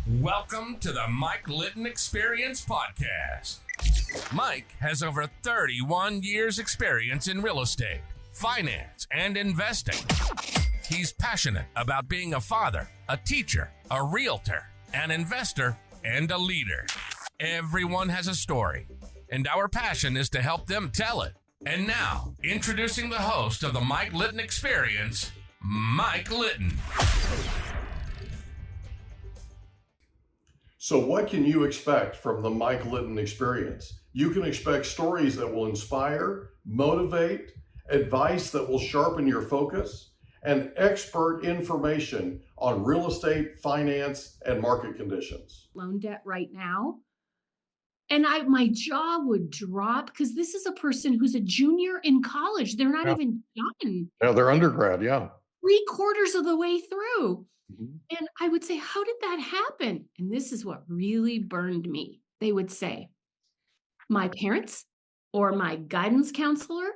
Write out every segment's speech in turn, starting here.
Welcome to the Mike Litton Experience podcast. Mike has over 31 years experience in real estate, finance, and investing. He's passionate about being a father, a teacher, a realtor, an investor, and a leader. Everyone has a story, and our passion is to help them tell it. And now, introducing the host of the Mike Litton Experience, Mike Litton. So what can you expect from the Mike Litton Experience? You can expect stories that will inspire, motivate, advice that will sharpen your focus, and expert information on real estate, finance, and market conditions. Loan debt right now. And my jaw would drop because this is a person who's a junior in college. They're not even done. Yeah, they're undergrad, yeah. 3/4 of the way through. Mm-hmm. And I would say, how did that happen? And this is what really burned me. They would say, my parents or my guidance counselor,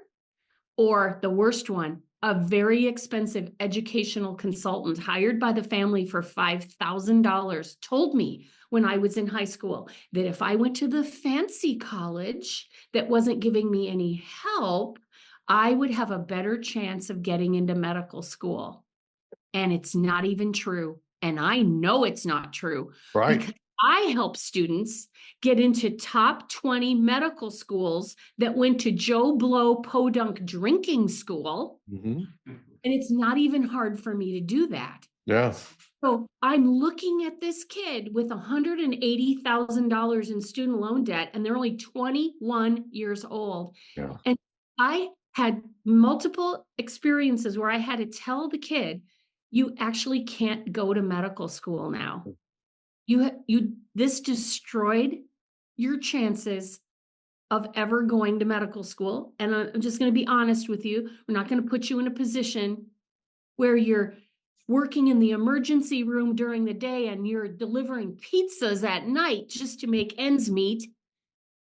or the worst one, a very expensive educational consultant hired by the family for $5,000 told me when I was in high school that if I went to the fancy college that wasn't giving me any help, I would have a better chance of getting into medical school. And it's not even true. And I know it's not true. Right. Because I help students get into top 20 medical schools that went to Joe Blow Podunk drinking school. Mm-hmm. And it's not even hard for me to do that. Yeah. So I'm looking at this kid with $180,000 in student loan debt, and they're only 21 years old. Yeah. And I had multiple experiences where I had to tell the kid, you actually can't go to medical school now. This destroyed your chances of ever going to medical school. And I'm just going to be honest with you. We're not going to put you in a position where you're working in the emergency room during the day and you're delivering pizzas at night just to make ends meet.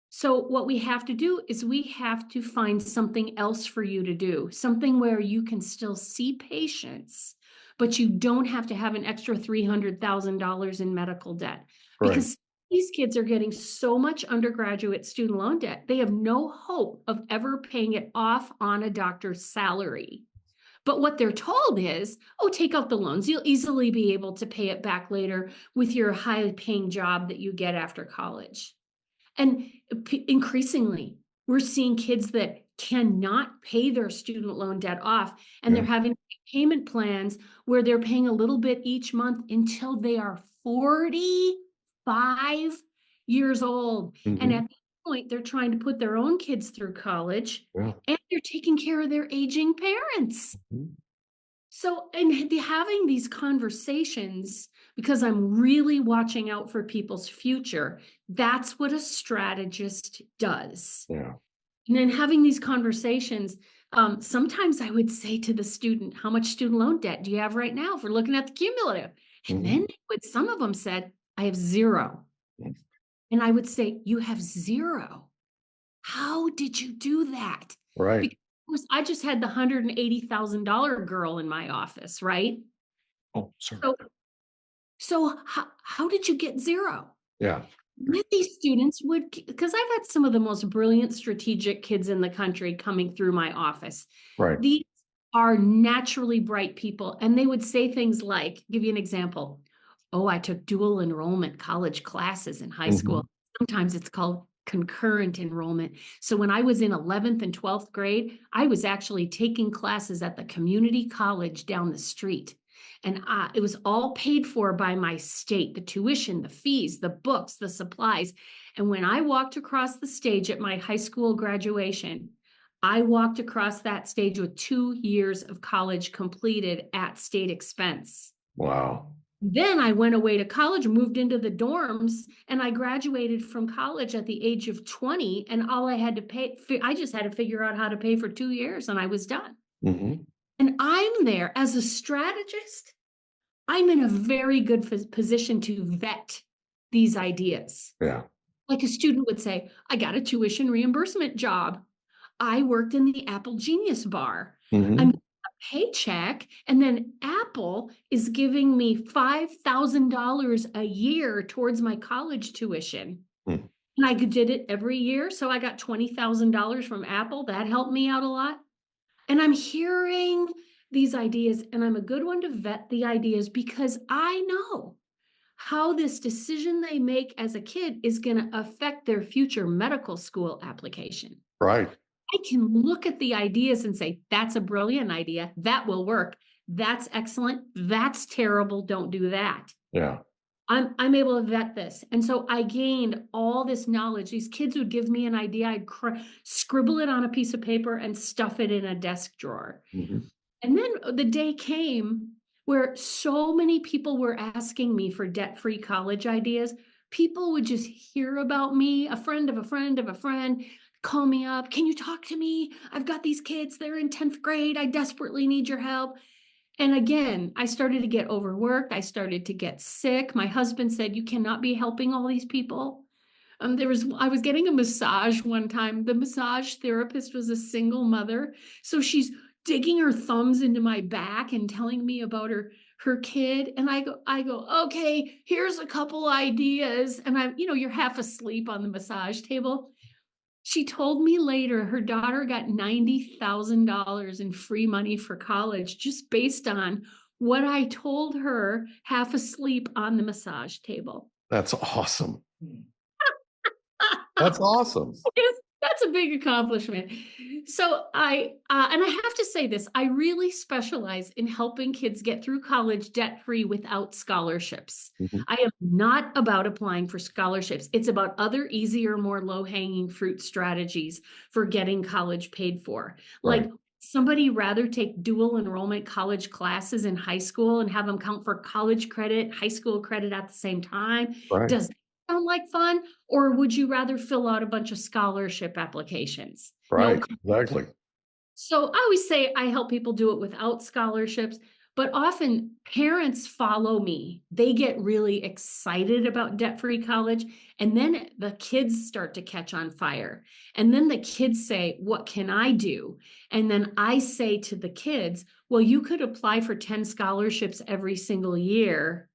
So what we have to do is we have to find something else for you to do, something where you can still see patients, but you don't have to have an extra $300,000 in medical debt. Right. Because these kids are getting so much undergraduate student loan debt, they have no hope of ever paying it off on a doctor's salary. But what they're told is, oh, take out the loans. You'll easily be able to pay it back later with your high-paying job that you get after college. And increasingly, we're seeing kids that cannot pay their student loan debt off, and they're having payment plans where they're paying a little bit each month until they are 45 years old. Mm-hmm. And at that point, they're trying to put their own kids through college, and they're taking care of their aging parents. Mm-hmm. So, and having these conversations, because I'm really watching out for people's future, that's what a strategist does. Yeah. And then having these conversations, sometimes I would say to the student, how much student loan debt do you have right now if we're looking at the cumulative? And then some of them said, I have zero. And I would say, you have zero. How did you do that? Right. Because I just had the $180,000 girl in my office, right? Oh, sorry. So how did you get zero? Yeah. With these students because I've had some of the most brilliant strategic kids in the country coming through my office. Right. These are naturally bright people. And they would say things like, give you an example. Oh, I took dual enrollment college classes in high school. Sometimes it's called concurrent enrollment. So when I was in 11th and 12th grade, I was actually taking classes at the community college down the street. And it was all paid for by my state, the tuition, the fees, the books, the supplies. And when I walked across the stage at my high school graduation, I walked across that stage with 2 years of college completed at state expense. Wow. Then I went away to college, moved into the dorms, and I graduated from college at the age of 20. And all I had to pay, I just had to figure out how to pay for 2 years, and I was done. Mm-hmm. And I'm there as a strategist. I'm in a very good position to vet these ideas. Yeah. Like a student would say, I got a tuition reimbursement job. I worked in the Apple Genius Bar. Mm-hmm. I'm paycheck, and then Apple is giving me $5,000 a year towards my college tuition. Hmm. And I did it every year. So I got $20,000 from Apple. That helped me out a lot. And I'm hearing these ideas, and I'm a good one to vet the ideas because I know how this decision they make as a kid is going to affect their future medical school application. Right. I can look at the ideas and say, that's a brilliant idea. That will work. That's excellent. That's terrible. Don't do that. Yeah. I'm able to vet this. And so I gained all this knowledge. These kids would give me an idea. I'd scribble it on a piece of paper and stuff it in a desk drawer. Mm-hmm. And then the day came where so many people were asking me for debt-free college ideas. People would just hear about me, a friend of a friend of a friend, call me up. Can you talk to me? I've got these kids. They're in 10th grade. I desperately need your help. And again, I started to get overworked. I started to get sick. My husband said, you cannot be helping all these people. I was getting a massage one time. The massage therapist was a single mother. So she's digging her thumbs into my back and telling me about her kid. And I go, okay, here's a couple ideas. And you're half asleep on the massage table. She told me later her daughter got $90,000 in free money for college just based on what I told her half asleep on the massage table. That's awesome. That's awesome. That's a big accomplishment. So and I have to say this, I really specialize in helping kids get through college debt-free without scholarships. Mm-hmm. I am not about applying for scholarships. It's about other easier, more low-hanging fruit strategies for getting college paid for. Right. Like somebody rather take dual enrollment college classes in high school and have them count for college credit, high school credit at the same time. Right. Does sound like fun, or would you rather fill out a bunch of scholarship applications? Right. Exactly. So I always say I help people do it without scholarships, but often parents follow me. They get really excited about debt-free college, and then the kids start to catch on fire. And then the kids say, what can I do? And then I say to the kids, well, you could apply for 10 scholarships every single year,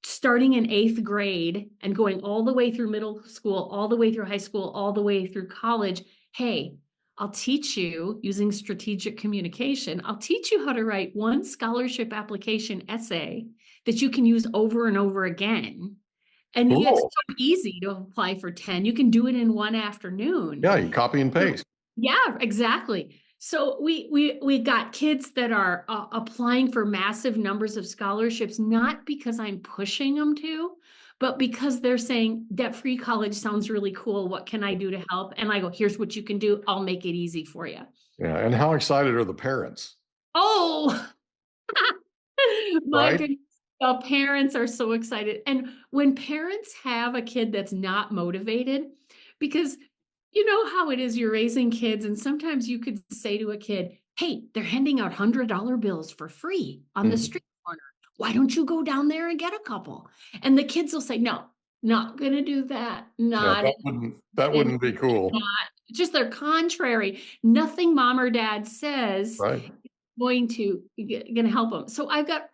starting in 8th grade and going all the way through middle school, all the way through high school, all the way through college. Hey, I'll teach you using strategic communication. I'll teach you how to write one scholarship application essay that you can use over and over again. And Cool. It's so easy to apply for 10. You can do it in one afternoon. Yeah, you copy and paste. Yeah, exactly. So we got kids that are applying for massive numbers of scholarships, not because I'm pushing them to, but because they're saying debt-free college sounds really cool. What can I do to help? And I go, here's what you can do. I'll make it easy for you. Yeah. And how excited are the parents? Oh, my Right? goodness. The parents are so excited. And when parents have a kid that's not motivated, because you know how it is, you're raising kids, and sometimes you could say to a kid, hey, they're handing out $100 bills for free on the street corner. Why don't you go down there and get a couple? And the kids will say, no, not going to do that. Not. Yeah, that wouldn't be cool. Not. Just they're contrary. Nothing mom or dad says Right. is going to help them. So I've got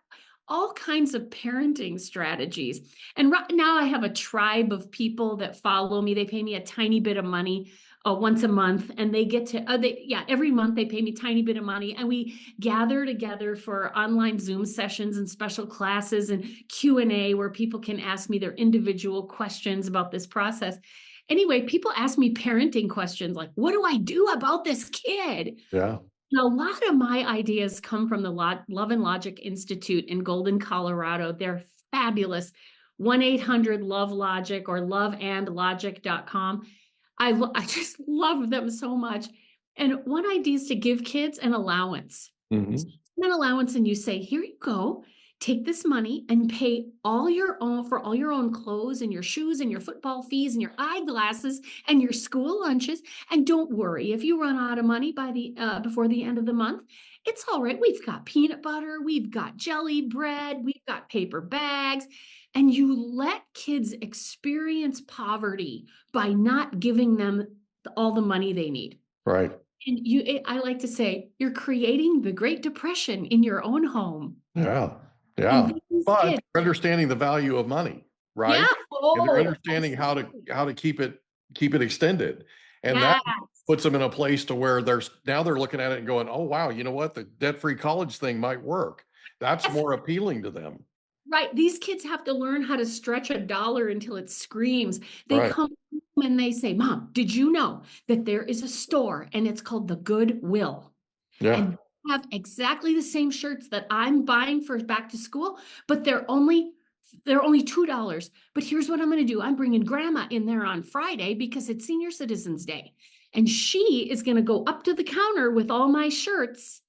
all kinds of parenting strategies. And right now I have a tribe of people that follow me. They pay me a tiny bit of money once a month, and they get to, every month they pay me a tiny bit of money, and we gather together for online Zoom sessions and special classes and Q&A where people can ask me their individual questions about this process. Anyway, people ask me parenting questions like, what do I do about this kid? Yeah. And a lot of my ideas come from the Love and Logic Institute in Golden, Colorado. They're fabulous. 1-800-LOVE-LOGIC or loveandlogic.com. I just love them so much. And one idea is to give kids an allowance. Mm-hmm. An allowance, and you say, here you go. Take this money and pay all your own clothes and your shoes and your football fees and your eyeglasses and your school lunches. And don't worry if you run out of money before the end of the month. It's all right. We've got peanut butter, we've got jelly bread, we've got paper bags. And you let kids experience poverty by not giving them all the money they need. Right. And I like to say, you're creating the Great Depression in your own home. Yeah. And Yeah. these But kids, they're understanding the value of money, right? yeah, And they're oh, understanding how to keep it extended. And that yeah. puts them in a place to where they're looking at it and going, oh wow, you know what? The debt-free college thing might work. That's Yes. more appealing to them. Right. These kids have to learn how to stretch a dollar until it screams. They Right. come home and they say, Mom, did you know that there is a store and it's called the Goodwill? Yeah. And they have exactly the same shirts that I'm buying for back to school, but they're only $2. But here's what I'm going to do. I'm bringing grandma in there on Friday because it's Senior Citizens Day. And she is going to go up to the counter with all my shirts.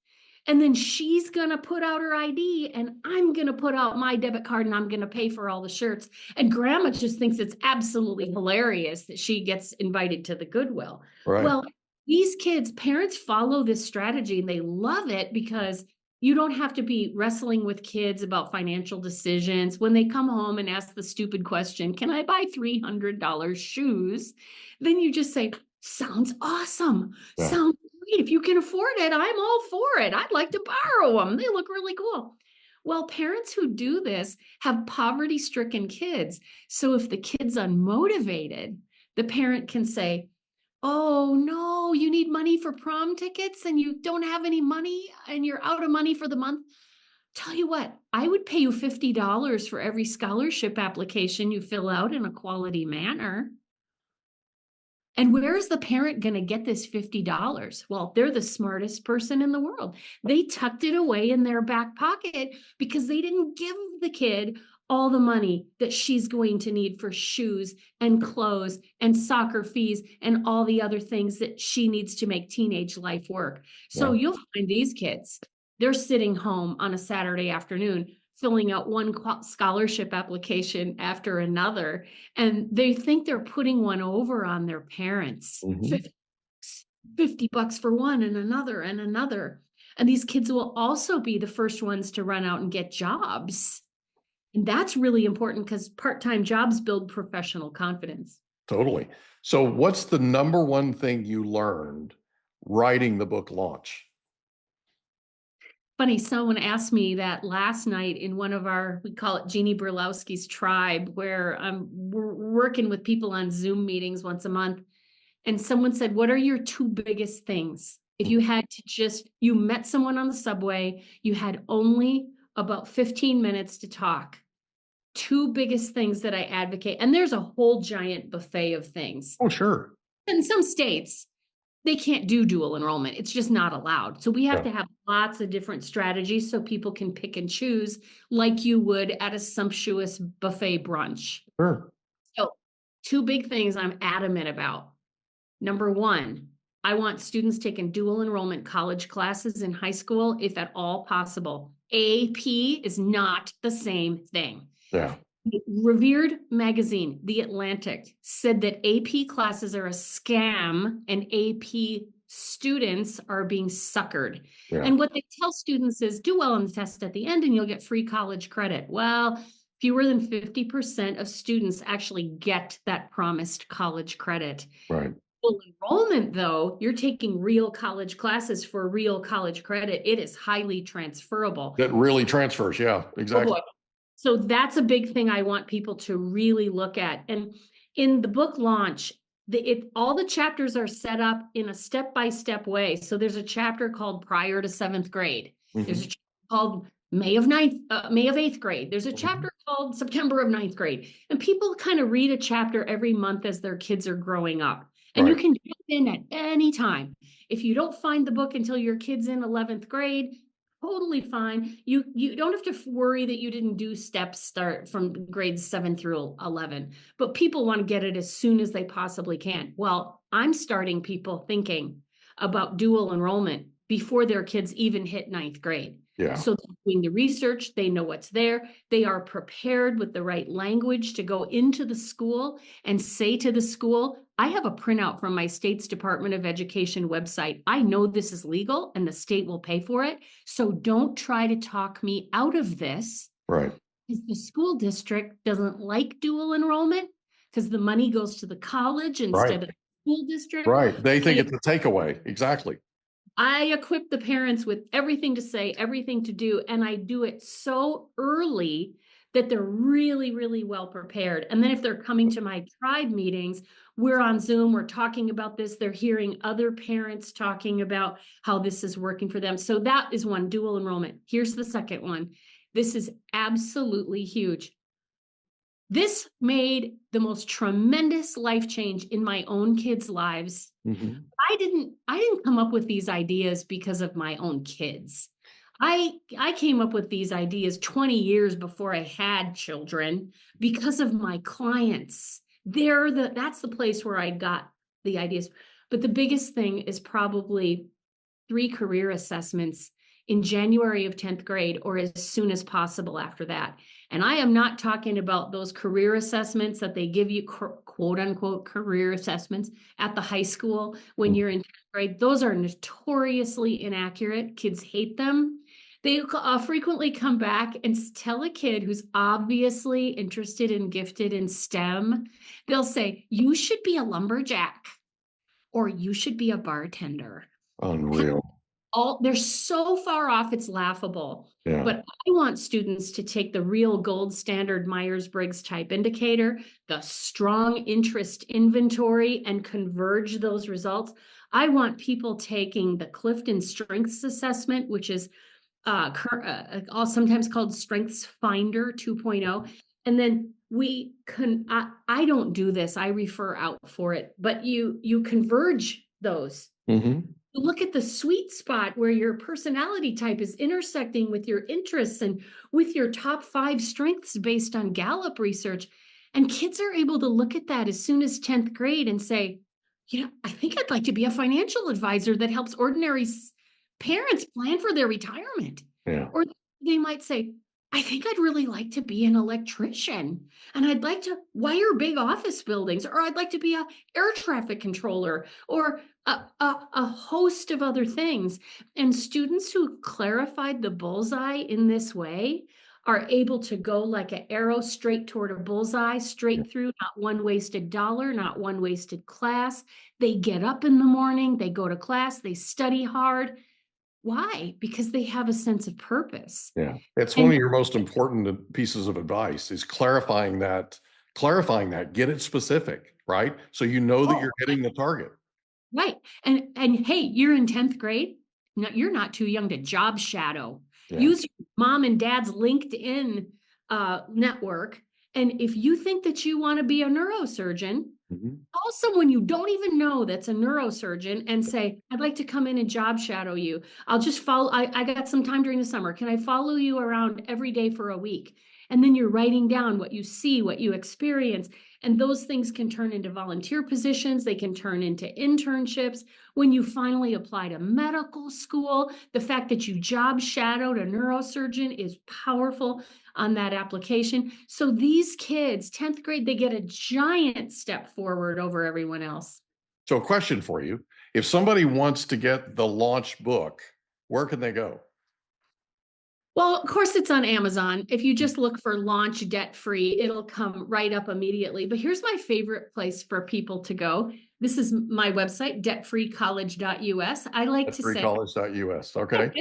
And then she's going to put out her ID and I'm going to put out my debit card and I'm going to pay for all the shirts. And grandma just thinks it's absolutely hilarious that she gets invited to the Goodwill. Right. Well, these kids, parents follow this strategy and they love it because you don't have to be wrestling with kids about financial decisions. When they come home and ask the stupid question, can I buy $300 shoes? Then you just say, sounds awesome. Yeah. Sounds great. If you can afford it, I'm all for it. I'd like to borrow them. They look really cool. Well, parents who do this have poverty-stricken kids. So if the kid's unmotivated, the parent can say, oh no, you need money for prom tickets and you don't have any money and you're out of money for the month. Tell you what, I would pay you $50 for every scholarship application you fill out in a quality manner. And where is the parent going to get this $50? Well, they're the smartest person in the world. They tucked it away in their back pocket because they didn't give the kid all the money that she's going to need for shoes and clothes and soccer fees and all the other things that she needs to make teenage life work. So Yeah. you'll find these kids, they're sitting home on a Saturday afternoon filling out one scholarship application after another, and they think they're putting one over on their parents. Mhm. $50 for one and another and another. And these kids will also be the first ones to run out and get jobs. And that's really important because part-time jobs build professional confidence. Totally. So what's the number one thing you learned writing the book Launch? Funny, someone asked me that last night in one of we call it Jeannie Burlowski's tribe, where we're working with people on Zoom meetings once a month. And someone said, what are your two biggest things? If you had to you met someone on the subway, you had only about 15 minutes to talk. Two biggest things that I advocate, and there's a whole giant buffet of things. Oh, sure. In some states, they can't do dual enrollment. It's just not allowed. So we have to have lots of different strategies so people can pick and choose like you would at a sumptuous buffet brunch. Sure. So two big things I'm adamant about. Number one, I want students taking dual enrollment college classes in high school, if at all possible. AP is not the same thing. Yeah. Revered magazine, The Atlantic, said that AP classes are a scam and AP students are being suckered. Yeah. And what they tell students is do well on the test at the end and you'll get free college credit. Well, fewer than 50% of students actually get that promised college credit. Right. Full enrollment, though, you're taking real college classes for real college credit. It is highly transferable. That really transfers. Yeah, exactly. Oh, so that's a big thing I want people to really look at. And in the book Launch, all the chapters are set up in a step-by-step way. So there's a chapter called Prior to 7th grade. Mhm. There's a chapter called May of 8th grade. There's a chapter called September of 9th grade. And people kind of read a chapter every month as their kids are growing up. And you can jump in at any time. If you don't find the book until your kid's in 11th grade, totally fine. You don't have to worry that you didn't do steps start from grades 7 through 11, but people want to get it as soon as they possibly can. Well, I'm starting people thinking about dual enrollment before their kids even hit 9th grade. Yeah. So they're doing the research, they know what's there, they are prepared with the right language to go into the school and say to the school, I have a printout from my state's Department of Education website. I know this is legal and the state will pay for it. So don't try to talk me out of this. Right. Because the school district doesn't like dual enrollment because the money goes to the college instead of the school district. Right. They think it's a takeaway. Exactly. I equip the parents with everything to say, everything to do, and I do it so early that they're really, really well prepared. And then if they're coming to my tribe meetings, we're on Zoom, we're talking about this, they're hearing other parents talking about how this is working for them. So that is one, dual enrollment. Here's the second one. This is absolutely huge. This made the most tremendous life change in my own kids' lives. Mm-hmm. I didn't come up with these ideas because of my own kids. I came up with these ideas 20 years before I had children because of my clients. That's the place where I got the ideas. But the biggest thing is probably 3 career assessments in January of 10th grade or as soon as possible after that. And I am not talking about those career assessments that they give you, quote unquote, career assessments at the high school when you're in 10th grade. Those are notoriously inaccurate. Kids hate them. They frequently come back and tell a kid who's obviously interested and gifted in STEM, they'll say, you should be a lumberjack or you should be a bartender. Unreal. They're so far off, it's laughable. Yeah. But I want students to take the real gold standard Myers-Briggs type indicator, the strong interest inventory, and converge those results. I want people taking the Clifton Strengths Assessment, which is sometimes called Strengths Finder 2.0. And then I don't do this, I refer out for it, but you converge those. Mm-hmm. Look at the sweet spot where your personality type is intersecting with your interests and with your top 5 strengths based on Gallup research. And kids are able to look at that as soon as 10th grade and say, I think I'd like to be a financial advisor that helps ordinary parents plan for their retirement. Yeah. Or they might say, I think I'd really like to be an electrician and I'd like to wire big office buildings, or I'd like to be an air traffic controller, or a host of other things. And students who clarified the bullseye in this way are able to go like an arrow straight toward a bullseye, straight through, not one wasted dollar, not one wasted class. They get up in the morning, they go to class, they study hard. Why? Because they have a sense of purpose. Yeah. It's one of your most important pieces of advice is clarifying that, get it specific, right? So you know that you're hitting the target. Right. And hey, you're in 10th grade. No, you're not too young to job shadow. Yeah. Use your mom and dad's LinkedIn network. And if you think that you want to be a neurosurgeon, call someone you don't even know that's a neurosurgeon and say, I'd like to come in and job shadow you. I'll just follow. I got some time during the summer. Can I follow you around every day for a week? And then you're writing down what you see, what you experience. And those things can turn into volunteer positions. They can turn into internships. When you finally apply to medical school, the fact that you job shadowed a neurosurgeon is powerful on that application. So these kids, 10th grade, they get a giant step forward over everyone else. So a question for you. If somebody wants to get the launch book, where can they go? Well, of course, it's on Amazon. If you just look for launch debt free, it'll come right up immediately. But here's my favorite place for people to go. This is my website, debtfreecollege.us. I like to say debtfreecollege.us. Okay.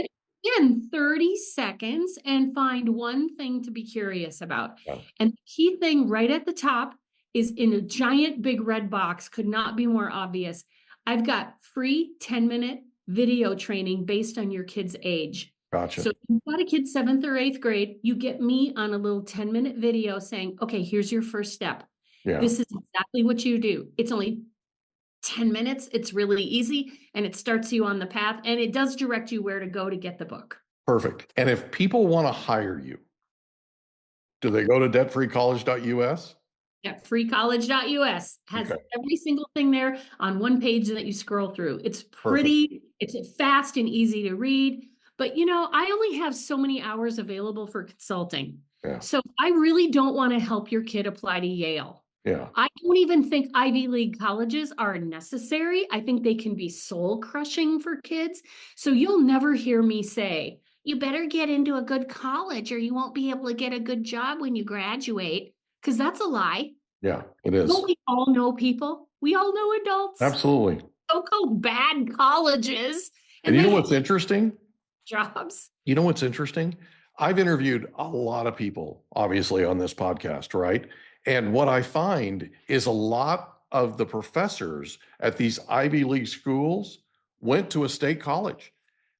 In 30 seconds and find one thing to be curious about. Yeah. And the key thing right at the top is in a giant big red box, could not be more obvious. I've got free 10-minute video training based on your kid's age. Gotcha. So if you've got a kid 7th or 8th grade, you get me on a little 10-minute video saying, okay, here's your first step. Yeah. This is exactly what you do. It's only 10 minutes. It's really easy and it starts you on the path and it does direct you where to go to get the book. Perfect. And if people want to hire you, do they go to debtfreecollege.us? Debtfreecollege.us has every single thing there on one page that you scroll through. It's pretty, It's fast and easy to read. But, I only have so many hours available for consulting. Yeah. So I really don't want to help your kid apply to Yale. Yeah. I don't even think Ivy League colleges are necessary. I think they can be soul crushing for kids. So you'll never hear me say, you better get into a good college or you won't be able to get a good job when you graduate. Because that's a lie. Yeah, it is. Don't we all know people? We all know adults. Absolutely. So-called bad colleges And you they know have what's interesting? jobs. You know what's interesting? I've interviewed a lot of people, obviously, on this podcast, right? And what I find is a lot of the professors at these Ivy League schools went to a state college.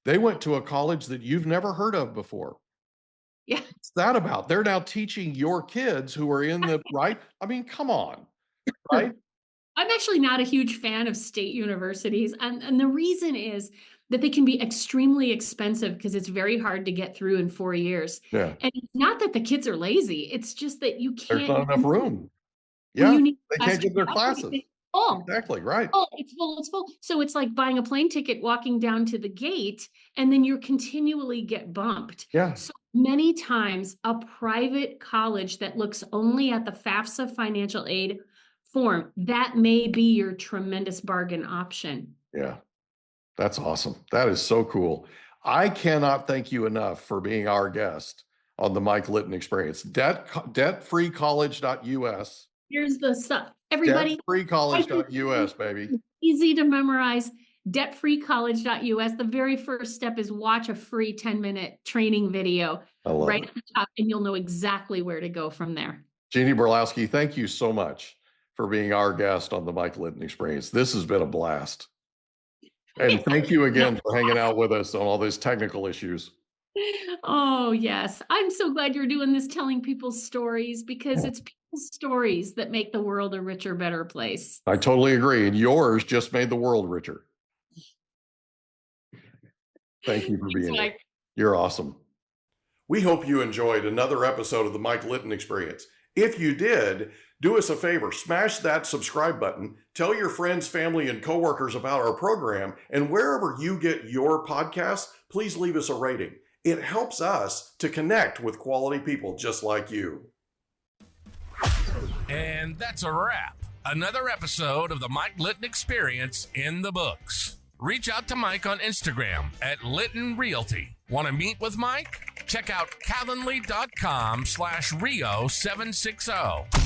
They went to a college that you've never heard of before. Yeah. What's that about? They're now teaching your kids who are in the right. I mean, come on, right? I'm actually not a huge fan of state universities. And the reason is that they can be extremely expensive because it's very hard to get through in 4 years. Yeah. And it's not that the kids are lazy. It's just that you There's can't. not enough room. Well, Yeah. you need They class can't get their capacity. classes. Oh, Exactly. Right. oh, it's full, it's full. So it's like buying a plane ticket, walking down to the gate, and then you continually get bumped. Yeah. So many times a private college that looks only at the FAFSA financial aid form, that may be your tremendous bargain option. Yeah. That's awesome. That is so cool. I cannot thank you enough for being our guest on the Mike Litton Experience. Debtfreecollege.us. Here's the stuff. Everybody, Debtfreecollege.us, baby. easy to memorize. Debtfreecollege.us. The very first step is watch a free 10-minute training video I love right it. at the top, and you'll know exactly where to go from there. Jeannie Burlowski, thank you so much for being our guest on the Mike Litton Experience. This has been a blast. And thank you again for hanging out with us on all these technical issues. Oh, yes. I'm so glad you're doing this, telling people's stories, because it's people's stories that make the world a richer, better place. I totally agree. And yours just made the world richer. Thank you for being here. You're awesome. We hope you enjoyed another episode of the Mike Litton Experience. If you did, do us a favor, smash that subscribe button, tell your friends, family, and coworkers about our program, and wherever you get your podcasts, please leave us a rating. It helps us to connect with quality people just like you. And that's a wrap. Another episode of the Mike Litton Experience in the books. Reach out to Mike on Instagram at Litton Realty. Want to meet with Mike? Check out calendly.com/Rio760.